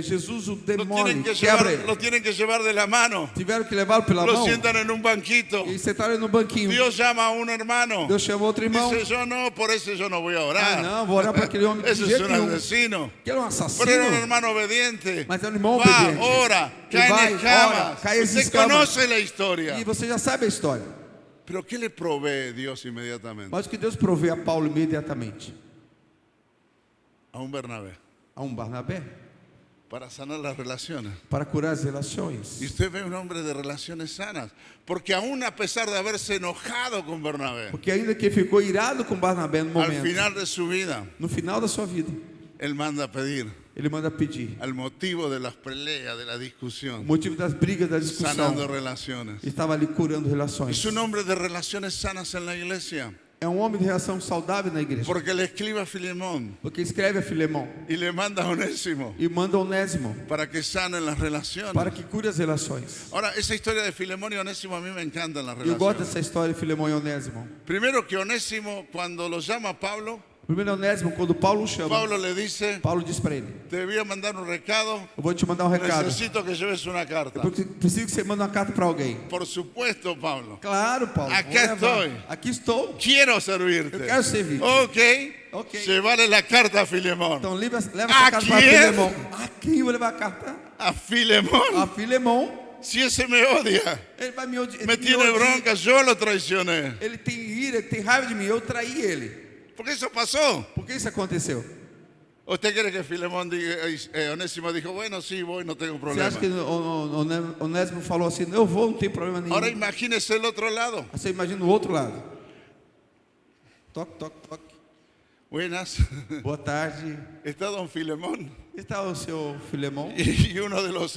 Jesus o Lo demole, tienen, que quebra llevar, ele. lo tienen que llevar de la mano. Tiveram que levá-lo pela Lo mão sientan en un banquito. e sentaram ele no banquinho. Dios llama a un hermano. Deus chamou outro irmão. Dice, yo no, por ese yo no voy a Ah, orar. não, vou orar para aquele homem de Ese es jeito un nenhum. asesino. Que era um Pero era un assassino. hermano obediente. Mas era um irmão Va, obediente. ora, E cae vai, en escamas. ora, cai as Usted escamas. conoce la historia. E você já sabe a história. Pero ¿qué le provee Dios inmediatamente? Mas o que Deus provê a Paulo imediatamente? A un Bernabé. A um Barnabé. Para sanar las relaciones. Para curar as relações. Y usted ve un hombre de relaciones sanas. Porque aún a pesar de haberse enojado con Bernabé, Porque ainda que ficou irado com Barnabé no al momento, final de su vida, no final da sua vida, él manda a pedir ele manda pedir. al motivo de las peleas, de la O discusión, motivo das brigas, da discussão, sanando relaciones. estava ali curando relações. Es un hombre de relaciones sanas en la iglesia. É um homem de relação saudável na igreja. Porque le escribe a Filemón Porque escreve a Filemão y le manda a Onésimo e manda a Onésimo para que sanen las relaciones. para que cure as relações. Ahora, esa historia de Filemón y Onésimo a mí me encantan las Eu gosto relaciones. dessa história de Filemão e Onésimo. Primero que Onésimo, cuando lo llama Pablo, Primeiro Onésimo, quando Paulo o chama, Pablo le dice, Paulo diz para ele: te voy a mandar un recado, eu vou te mandar um recado. necesito que lleves una carta. Porque preciso que você mande uma carta para alguém. Por supuesto, Pablo, Claro, Paulo. Aqui vou levar. estou. Aqui estou. quiero servirte. Eu quero servir. Ok, Ok. llevarle la carta a Filemón. Então leva A essa carta para quem? Filemão. A quem eu vou levar a carta? A Filemón, A Filemão. si ese me odia, Ele vai me odiar. me tiene bronca, yo lo traicioné. Ele tem ira, ele tem raiva de mim. Eu traí ele. Porque eso pasó. Por que isso aconteceu? ¿Usted quiere que Filemón diga, Onésimo dijo, bueno, sí, voy, no tengo Você problema? acha que o Onésimo falou assim: eu vou, não tem problema nenhum. Ahora imagínese el otro lado. Você imagina o outro lado. Toque, toque, toque. Buenas, Boa tarde. está don Filemón. Está o seu Filemão? Y uno de los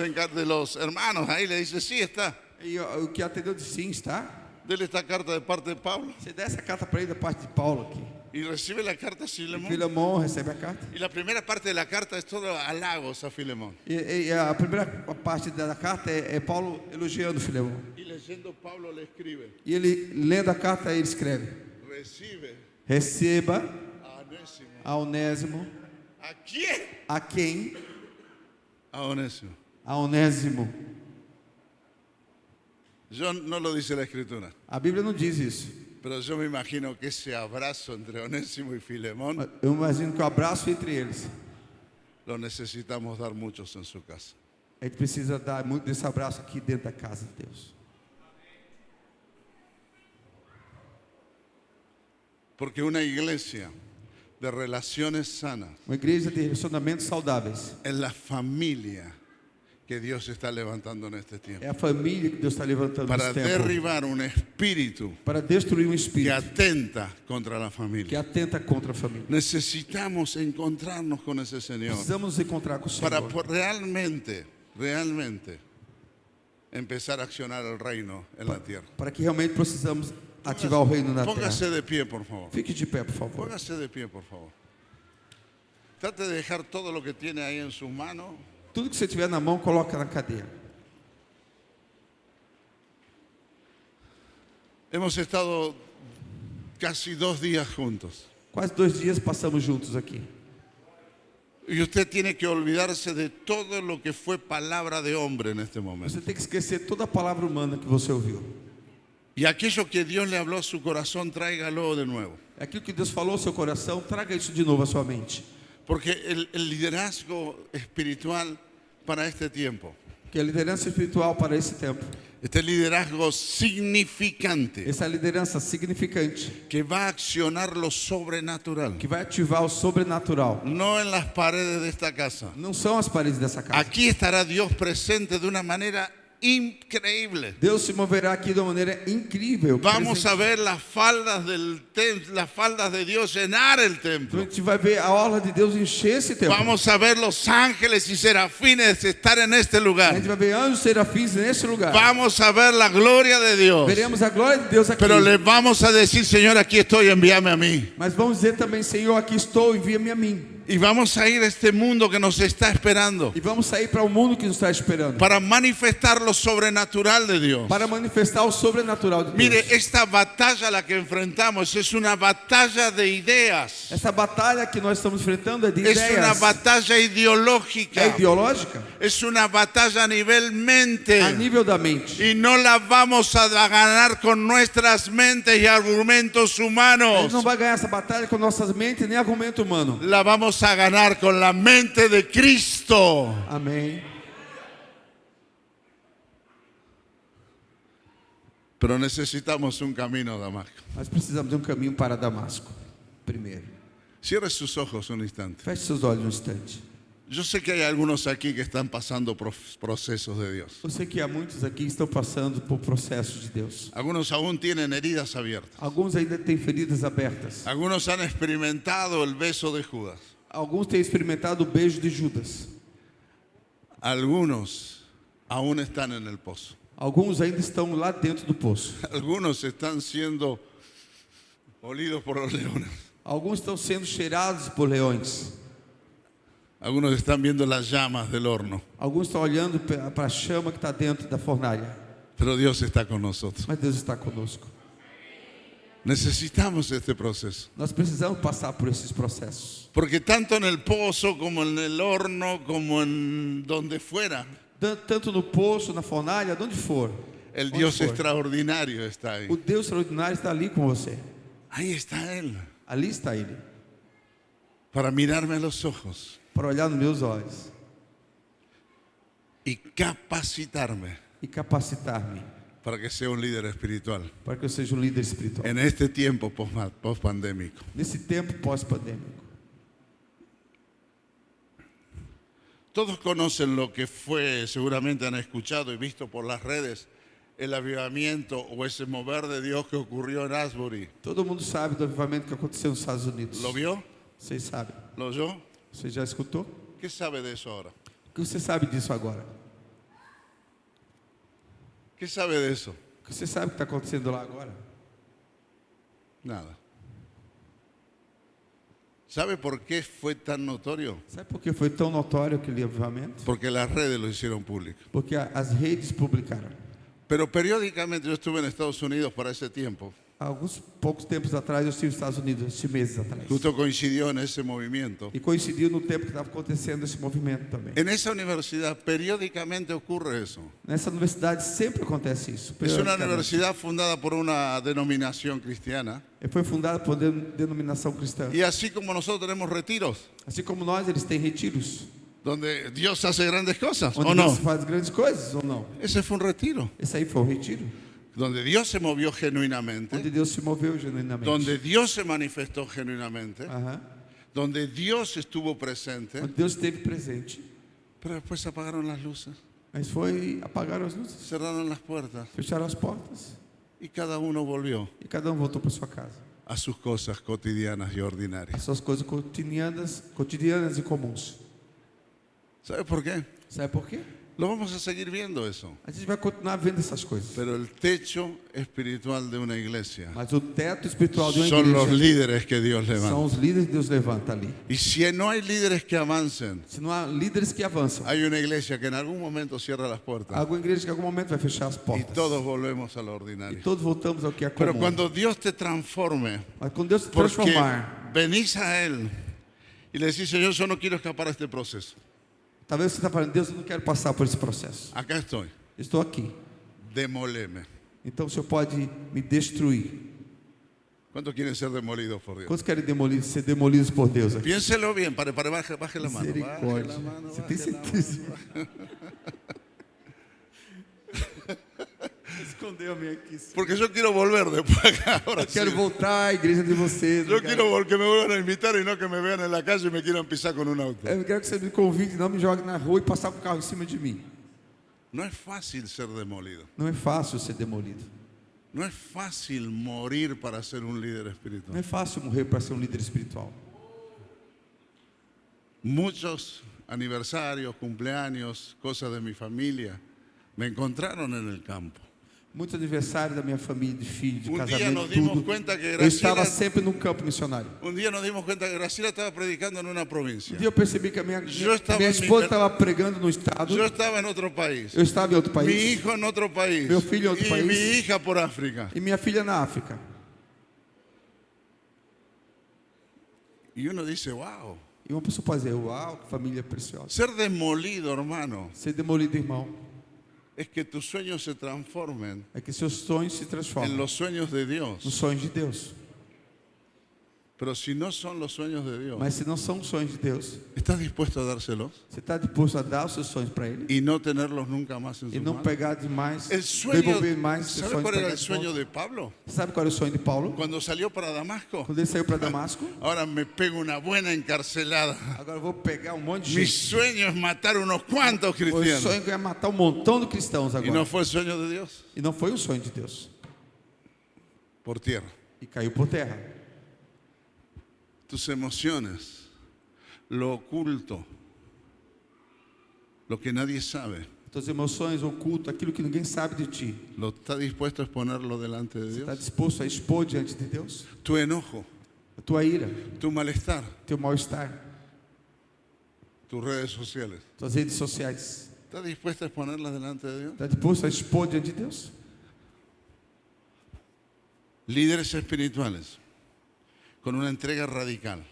hermanos ahí le dice, sí, está. E o que atendeu disse: sim, está. Dele esta carta de parte de Pablo. Você dá essa carta para ele da parte de Paulo aqui. Y recibe la carta a Filemón. Filemão recebe a carta. Y la primera parte de la carta es todo halagos a Filemón. E a primeira parte da carta é Paulo elogiando Filemão. Y leyendo Pablo le escribe, E ele, lendo a carta, ele escreve: recibe receba a Onésimo. a Onésimo. ¿A quién? A quem? A Onésimo. A Onésimo. Yo no lo dice la escritura, A Bíblia não diz isso. pero yo me imagino que esse abrazo entre Onésimo y Filemón Eu imagino que o abraço entre eles, lo necesitamos dar muchos en su casa. a gente precisa dar muito desse abraço aqui dentro da casa de Deus. Porque una iglesia de relaciones sanas Uma igreja de relacionamentos saudáveis es la familia que Dios está levantando en este tiempo. é a família que Deus está levantando Para nesse tempo derribar un espíritu para destruir um que espírito atenta contra la que familia. atenta contra a família. Necesitamos encontrarnos con ese Señor Precisamos nos encontrar com o para Senhor realmente empezar a accionar el reino en la tierra. para que realmente precisamos ativar o reino na terra. Póngase de pie, por favor. Fique de pé, por favor. Póngase de pie, por favor. Trate de dejar todo lo que tiene ahí en sus manos. Tudo que você tiver na mão, coloca na cadeira. Hemos estado casi 2 días juntos. Quase 2 dias passamos juntos aqui. Y usted tiene que olvidarse de todo lo que fue palabra de hombre en este momento. Você tem que esquecer toda a palavra humana que você ouviu. Y aquello que Dios le habló a su corazón, tráigalo de nuevo. Aquilo que Deus falou ao seu coração, traga isso de novo à sua mente. Porque el liderazgo espiritual para este tiempo, Que a liderança espiritual para esse tempo, este liderazgo significante essa liderança significante, que va a accionar lo sobrenatural, que vai ativar o sobrenatural. no en las paredes de esta casa. Não são as paredes dessa casa. Aquí estará Dios presente de una manera increíble. Deus se moverá aqui de uma maneira incrível. Vamos presente. a ver las faldas del templo, las faldas de Dios llenar el Então a templo. gente vai ver a orla de Deus encher esse templo. Vamos a ver los ángeles y serafines estar en este A lugar. gente vai ver anjos serafins nesse lugar. Vamos a ver la gloria de Dios. Veremos a glória de Deus aqui. Pero le vamos a decir, Señor, aquí estoy, envíame a mí. Mas vamos dizer também, Senhor, aqui estou, envia-me a mim. Y vamos a ir a este mundo que nos está esperando E vamos sair para o mundo que nos está esperando. para manifestar lo sobrenatural de Dios. Para manifestar o sobrenatural de Deus. Mire, esta batalla a la que enfrentamos es una batalla de ideas. Essa batalha que nós estamos enfrentando é de Es ideias. una batalla ideológica. É ideológica? Es una batalla a nivel mente. A nível da mente. Y no la vamos a ganar con nuestras mentes y argumentos A humanos. gente não vai ganhar essa batalha com nossas mentes nem argumento humano. La vamos a ganar con la mente de Cristo. Amém. Pero necesitamos un camino a Damasco. Nós precisamos de um caminho para Damasco. Primeiro. Cierre sus ojos un instante. Feche seus olhos um instante. Yo sé que hay algunos aquí que están pasando procesos de Dios. Eu sei que há muitos aqui que estão passando por processos de Deus. Algunos aún tienen heridas abiertas. Alguns ainda têm feridas abertas. Algunos han experimentado el beso de Judas. Alguns têm experimentado o beijo de Judas. Algunos aún están en el pozo. Alguns ainda estão lá dentro do poço. Algunos están siendo olidos por los leones. Alguns estão sendo cheirados por leões. Algunos están viendo las llamas del horno. Alguns estão olhando para a chama que está dentro da fornalha. Pero Dios está con nosotros. Mas Deus está conosco. Necesitamos este proceso. Nós precisamos passar por esses processos. Porque tanto en el pozo como en el horno, como en donde fuera, Tanto no poço, na fornalha, onde for. el Onde Dios for. extraordinario está ahí. O Deus extraordinário está ali com você. Ahí está Él. Ali está Ele. Para mirarme a los ojos Para olhar nos meus olhos. y capacitarme E capacitar-me. para que sea un líder espiritual Para que eu seja um líder espiritual. en este tiempo post-pandémico. Nesse tempo pós-pandêmico. Todos conocen lo que fue, seguramente han escuchado y visto por las redes, el avivamiento o ese mover de Dios que ocurrió en Asbury. Todo mundo sabe do avivamento que aconteceu nos Estados Unidos. ¿Lo vio? Vocês sabem. ¿Lo oyó? Você já escutou? ¿Qué sabe de eso ahora? O que você sabe disso agora? ¿Qué sabe de eso? O que você sabe que está acontecendo lá agora? Nada. ¿Sabe por qué fue tan notorio? Sabe por que foi tão notório aquele avivamento? Porque las redes lo hicieron público. Porque as redes publicaram. Pero periódicamente, yo estuve en Estados Unidos para ese tiempo, Há alguns poucos tempos atrás eu estive nos Estados Unidos, esses meses atrás. justo coincidió en ese movimiento. E coincidiu no tempo que estava acontecendo esse movimento também. En esa universidad periódicamente ocurre eso. Nessa universidade sempre acontece isso. Es una periodicamente. universidad fundada por una denominación cristiana. Foi fundada por denominação cristã. Y así como nosotros tenemos retiros, Assim como nós, eles têm retiros. donde Dios hace grandes cosas, Onde ¿o no? Deus faz grandes coisas ou não? Ese fue un retiro, Esse aí foi um retiro. donde Dios se movió genuinamente, Onde Deus se moveu genuinamente. donde Dios se manifestó genuinamente, Aham. donde Dios estuvo presente, Onde Deus esteve presente. pero después se apagaron las luces, Mas foi apagaram as luzes, cerraron las puertas fecharam as portas y cada uno volvió e cada um voltou para sua casa. a sus cosas cotidianas y As ordinarias. suas coisas cotidianas e comuns. ¿Sabe por qué? Sabe por quê? Lo vamos a seguir viendo eso. A gente vai continuar vendo essas coisas. Pero el techo espiritual de una iglesia Mas o teto espiritual de uma son los igreja líderes que Dios são levanta. os líderes que Deus levanta ali. Y si no hay líderes que avancen, Se não há líderes que avançam, hay una iglesia que en algún momento cierra las há puertas alguma igreja que em algum momento vai fechar as y portas. todos volvemos a lo E ordinario. todos voltamos ao que é Pero comum. cuando Dios te transforme, Mas quando Deus se porque transformar, venís a Él Y le decís, Señor, yo no quiero escapar a este proceso. Talvez você está falando, Deus, eu não quero passar por esse processo. Acá estoy. Estou aqui. Demoleme. Então o Senhor pode me destruir. ¿Cuántos quieren ser demolidos por Dios? Quantos querem ser demolidos por Deus aqui? Piénselo bien, baje la mano. Baje Misericórdia. la mano, Você baje tem la certeza? mano. Escondeu a minha aqui. Porque yo quiero volver después acá. Ahora Eu quero sí. voltar à igreja de vocês. Yo Eu quero- quiero que me vuelvan a invitar y no que me vean en la calle y me quieran pisar con un auto. Eu quero que você me convide, não me jogue na rua e passar com o carro em cima de mim. No es fácil ser demolido. Não é fácil ser demolido. No es fácil morir para ser un líder Não espiritual. é fácil morrer para ser um líder espiritual. Muchos aniversarios, cumpleaños, cosas de mi familia me encontraron en el campo. Muitos aniversários da minha família, de filho, de Um dia casamento, nos dimos tudo. conta que Eu estava Graciela- sempre num campo missionário. Un día nos dimos cuenta que Graciela estaba predicando en una provincia. Um dia eu percebi que a minha Eu estava minha em esposa mi- estava pregando no estado. Yo estaba en otro país. Eu estava em outro Mi país. hijo en otro país. Mi filho em outro y país. mi hija por África. E minha filha na África. Y uno dice, wow. E uma pessoa pode dizer, uau, que família preciosa. Ser demolido, hermano, Ser demolido, irmão, es que tus sueños se transformen é que seus sonhos se en transformam los sueños de nos Dios. sonhos de Deus. Pero si no son los sueños de Dios, Mas se não são os sonhos de Deus, ¿estás dispuesto a dárselos você está disposto a dar os seus sonhos para Ele? y no tenerlos nunca más en E sus não manos? pegar demais, El sueño, devolver mais seus ¿sabes sonhos cuál para era ele. el sueño de Pablo? Sabe qual era o sonho de Paulo? Cuando salió para Damasco. Quando ele saiu para Damasco, Ahora me pego una buena encarcelada. agora eu vou pegar um monte de Mi gente. sueño es matar unos cuantos O cristianos. sonho é matar um montão de cristãos Y agora. no fue el sueño de Dios. E não foi um sonho de Deus. Por tierra. E caiu por terra. Tus emociones, lo oculto, lo que nadie sabe, Tuas emoções, oculto, aquilo que ninguém sabe de ti. ¿lo está dispuesto a exponerlo delante de Você está Dios? disposto a expor diante de Deus? Tu enojo, A tua ira, tu malestar, teu mal-estar, tus redes sociales, tuas redes sociais. ¿estás dispuesto a exponerlas delante de Dios? Está disposto a expor diante de Deus? Líderes espirituales, con una entrega radical,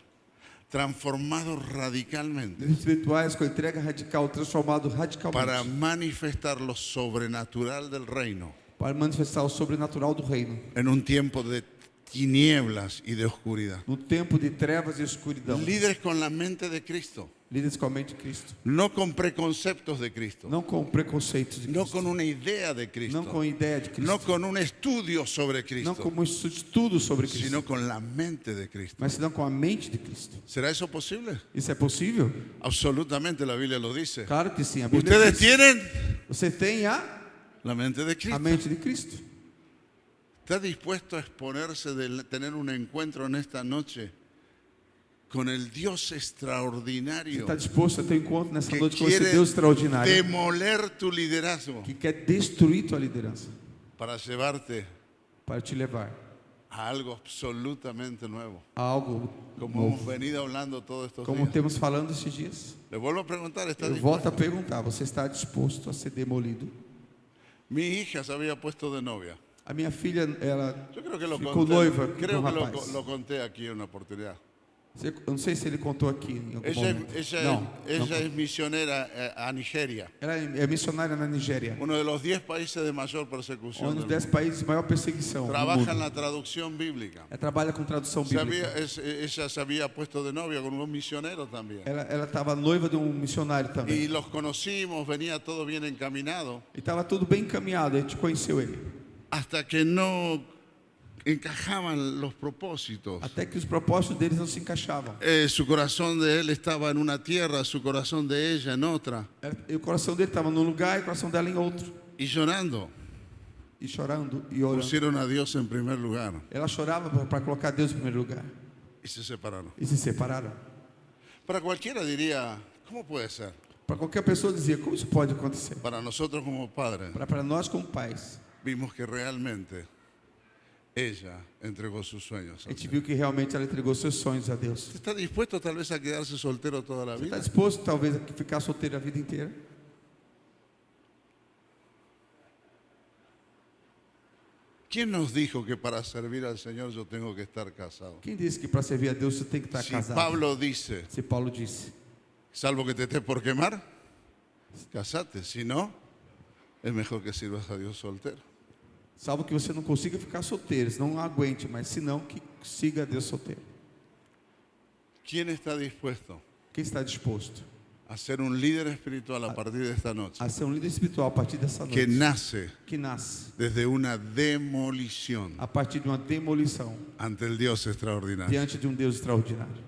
transformados radicalmente Líderes espirituais com entrega radical, transformado radicalmente. para manifestar lo sobrenatural del reino Para manifestar o sobrenatural do reino. en un tiempo de tinieblas y de oscuridad. No tempo de trevas e escuridão. Líderes con la mente de Cristo, Líderes com a mente de Cristo. no con preconceptos de Cristo, Não com preconceitos de no Cristo. con una idea de Cristo, Não com ideia de Cristo. no con un estudio sobre Não Cristo, como um estudo sobre Cristo. sino con la mente de Cristo. Mas senão com a mente de Cristo. ¿Será eso posible? Isso é possível? Absolutamente, la Biblia lo dice. Claro que sim. A Bíblia Ustedes diz. tienen Você tem la mente de a Cristo. mente de Cristo. ¿Está dispuesto a exponerse de tener un encuentro en esta noche con el Dios Você extraordinario está disposto a ter um encontro nessa que noite com esse quiere Deus extraordinário demoler tu liderazgo que quer destruir tua liderança para llevarte para te levar a algo absolutamente nuevo? a algo Como novo. hemos venido hablando todos estos Como días. temos falando esses dias. Le vuelvo a preguntar, ¿está Eu dispuesto? volto a perguntar, você está disposto a ser demolido? Mi hija se había puesto de novia. A minha filha, ela Yo creo que lo ficou conté, noiva com creo um que rapaz. lo conté aquí en una oportunidad. Eu não sei se ele contou aqui em algum Ella, momento. ella, Não, ella não. es misionera a Nigeria, Ela é missionária na Nigéria, uno de los 10 países de mayor persecución. um dos del 10 mundo. países de maior perseguição. no Trabaja en mundo. la traducción bíblica. Ela trabalha com tradução bíblica. Ella se había puesto de novia con un misionero también. Ela estava noiva de um missionário também. Y los conocimos, venía todo bien encaminado, E estava tudo bem encaminhado, a gente conheceu ele. hasta que no encajaban los propósitos. Até que os propósitos deles não se encaixavam. Su corazón de él estaba en una tierra, su corazón de ella en otra, E o coração dele estava num lugar e o coração dela em outro. y llorando. E chorando e orando. Pusieron a Dios en primer lugar Ela chorava para colocar Deus em primeiro lugar. y se separaron. E se separaram. Para cualquiera diría, ¿cómo puede ser? Para qualquer pessoa dizia, como isso pode acontecer? Para nosotros como padres, Para nós como pais, vimos que realmente ella entregó sus sueños. a gente viu que realmente ela entregou seus sonhos a Deus. ¿Está dispuesto tal vez a quedarse soltero toda la Você está vida? disposto talvez a ficar solteiro a vida inteira? ¿Quién nos dijo que para servir al Señor yo tengo que estar casado? Quem disse que para servir a Deus você tem que estar Si casado? Pablo dice, Se Paulo disse, salvo que te estés por quemar, casate. Si no, es mejor que sirvas a Dios soltero. salvo que você não consiga ficar solteiro, não aguente, mas se não, que siga a Deus solteiro. ¿Quién está dispuesto Quem está disposto a ser un líder espiritual a partir de esta noche? a ser um líder espiritual a partir dessa noite? Que nace Que nasce desde una demolición a partir de uma demolição ante el Dios extraordinario. diante de um Deus extraordinário.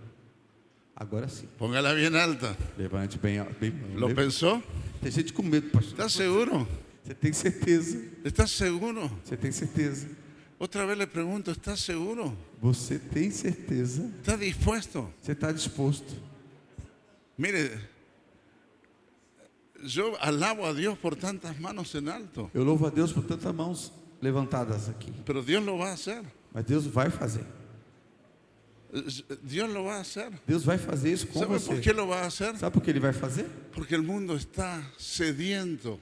Agora sim, Póngala bien alta. levante bem, bem. ¿Lo pensó? Tem gente com medo, pastor. ¿Estás seguro? Você tem certeza? ¿Estás seguro? Você tem certeza? Otra vez le pregunto, ¿estás seguro? Você tem certeza? ¿Estás dispuesto? Você está disposto? Mire, yo alabo a Dios por tantas manos en alto, Eu louvo a Deus por tantas mãos levantadas aqui. pero Dios lo va a hacer. Mas Deus vai fazer. Dios lo va a hacer. Deus vai fazer isso com ¿Sabe você. por qué lo va a hacer? Sabe por que Ele vai fazer? Porque el mundo está sediento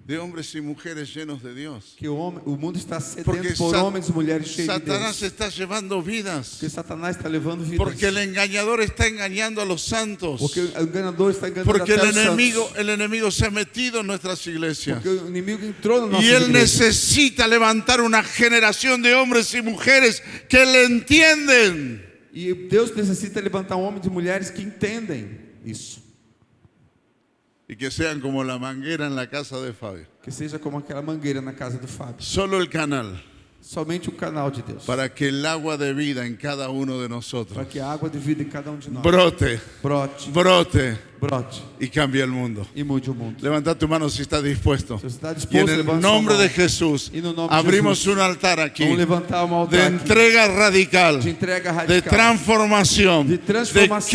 de hombres y mujeres llenos de Dios. Que o mundo está Porque sedento por homens e mulheres cheios de Satanás Deus. está llevando vidas. Porque Satanás está levando vidas. Porque el engañador está engañando a los santos. Porque o enganador está enganando Porque até os santos. el enemigo se ha metido en nuestras iglesias. Porque o inimigo entrou na nossa Y él igreja. necesita levantar una generación de hombres y mujeres que le entienden. E Deus necessita levantar homens e mulheres que entendem isso. Y que sean como la manguera en la casa de Fabio. Que seja como aquela mangueira na casa do Fábio. Solo el canal Somente o canal de Deus. para que el agua de vida en cada uno de Para nosotros que a água de vida em cada um de nós brote, brote, brote brote y cambie el mundo. e mude o mundo. Levanta tu mano si estás dispuesto. Se você está Y disposto, en el levante sua nombre mão. de Jesús Y en el nombre de abrimos Jesús. un altar aquí Vamos levantar uma de altar aqui, entrega radical, de entrega de radical, transformación, de de transformação,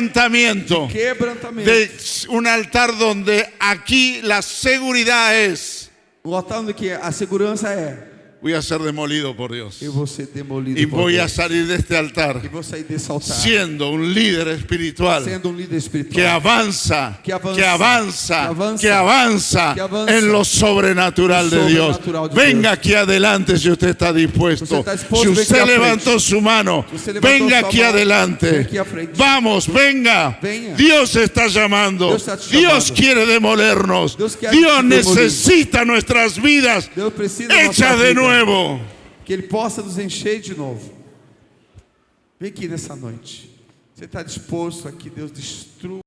quebrantamiento, quebrantamento. de un altar donde aquí la seguridad es: O altar onde que a segurança é: voy a ser demolido por Dios eu vou ser demolido y por voy a Deus. salir de este E altar vou sair desse altar siendo un líder espiritual sendo um líder espiritual que avanza, Que avanza, que avanza, que avanza, que avanza que avanza en lo sobrenatural de Dios. sobrenatural de Venga Dios. aquí adelante si usted está dispuesto. Usted está dispuesto, Si venga usted aquí a levantó frente. su mano, Si usted levantó venga su aquí mano, adelante. venga aquí a frente. Vamos, venga. Venga. Dios está llamando. Dios está te Dios chamando. quiere demolernos. Dios quiere Dios demolir. necesita nuestras vidas Deus precisa da nossa hechas de vida, nuevo. que Ele possa nos encher de novo. Vem aqui nessa noite. Você está disposto a que Deus destrua